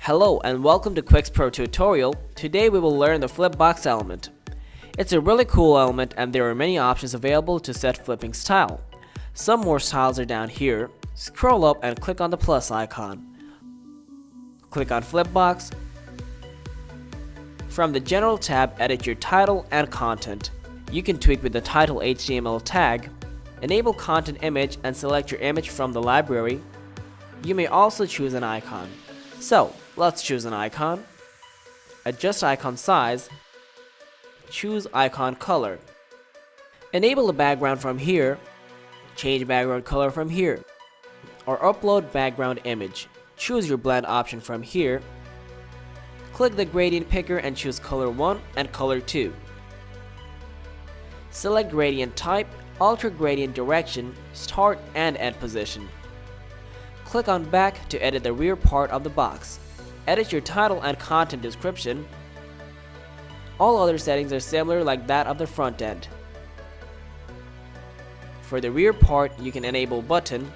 Hello and welcome to Quix Pro tutorial. Today we will learn the Flipbox element. It's a really cool element and there are many options available to set flipping style. Some more styles are down here. Scroll up and click on the plus icon. Click on Flipbox. From the General tab, edit your title and content. You can tweak with the title HTML tag. Enable content image and select your image from the library. You may also choose an icon. So, let's choose an icon. Adjust icon size. Choose icon color. Enable the background from here. Change background color from here. Or upload background image. Choose your blend option from here. Click the gradient picker and choose color 1 and color 2. Select gradient type, alter gradient direction, start and end position. Click on back to edit the rear part of the box. Edit your title and content description. All other settings are similar like that of the front end. For the rear part, you can enable button,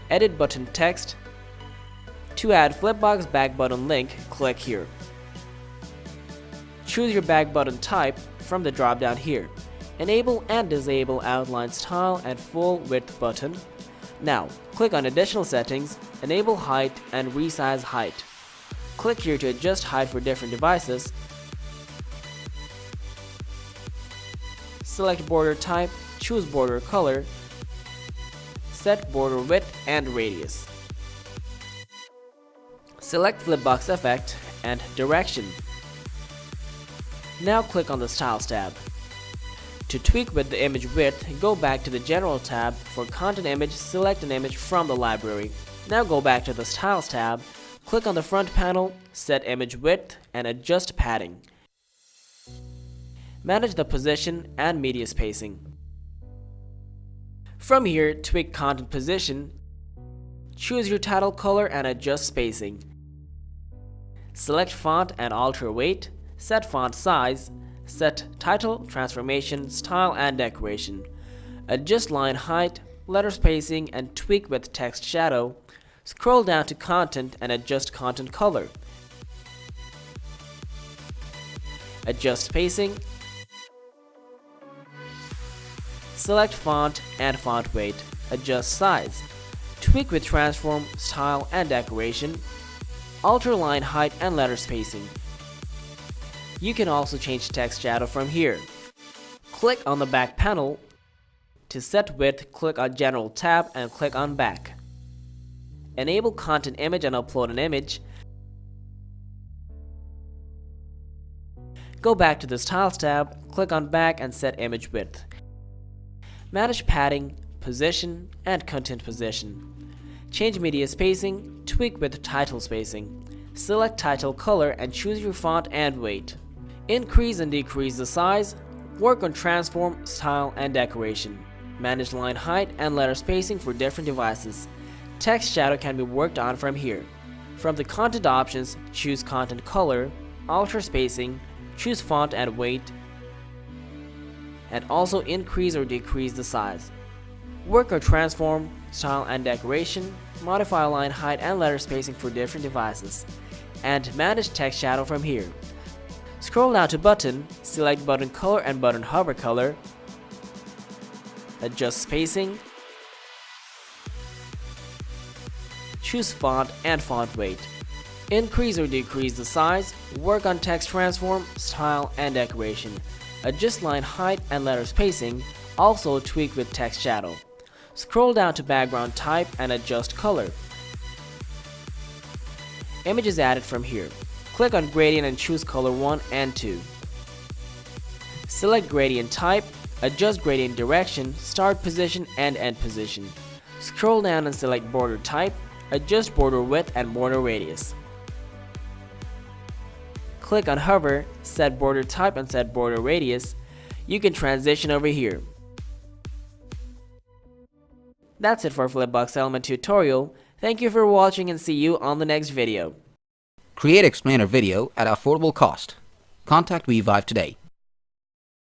edit button text. To add Flipbox back button link, click here. Choose your back button type from the drop down here. Enable and disable outline style and full width button. Now, click on additional settings, enable height and resize height. Click here to adjust height for different devices. Select border type, choose border color, set border width and radius. Select Flipbox effect and direction. Now click on the Styles tab. To tweak with the image width, go back to the General tab. For content image, select an image from the library. Now go back to the Styles tab, click on the front panel, set image width and adjust padding. Manage the position and media spacing. From here, tweak content position. Choose your title color and adjust spacing. Select font and alter weight. Set font size. Set title, transformation, style and decoration. Adjust line height, letter spacing and tweak with text shadow. Scroll down to content and adjust content color. Adjust spacing. Select font and font weight. Adjust size. Tweak with transform, style and decoration. Alter line height and letter spacing. You can also change text shadow from here. Click on the back panel. To set width, click on General tab and click on back. Enable content image and upload an image. Go back to the Styles tab, click on back and set image width. Manage padding, position and content position. Change media spacing, tweak with title spacing. Select title color and choose your font and weight. Increase and decrease the size. Work on transform, style and decoration. Manage line height and letter spacing for different devices. Text shadow can be worked on from here. From the content options, choose content color, alter spacing, choose font and weight, and also increase or decrease the size. Work on transform, style and decoration, modify line height and letter spacing for different devices, and manage text shadow from here. Scroll down to button, select button color and button hover color. Adjust spacing. Choose font and font weight. Increase or decrease the size. Work on text transform, style and decoration. Adjust line height and letter spacing. Also tweak with text shadow. Scroll down to background type and adjust color. Image is added from here. Click on gradient and choose color 1 and 2. Select gradient type, adjust gradient direction, start position and end position. Scroll down and select border type, adjust border width and border radius. Click on hover, set border type and set border radius. You can transition over here. That's it for Flipbox element tutorial. Thank you for watching and see you on the next video. Create explainer video at affordable cost. Contact Weavive today.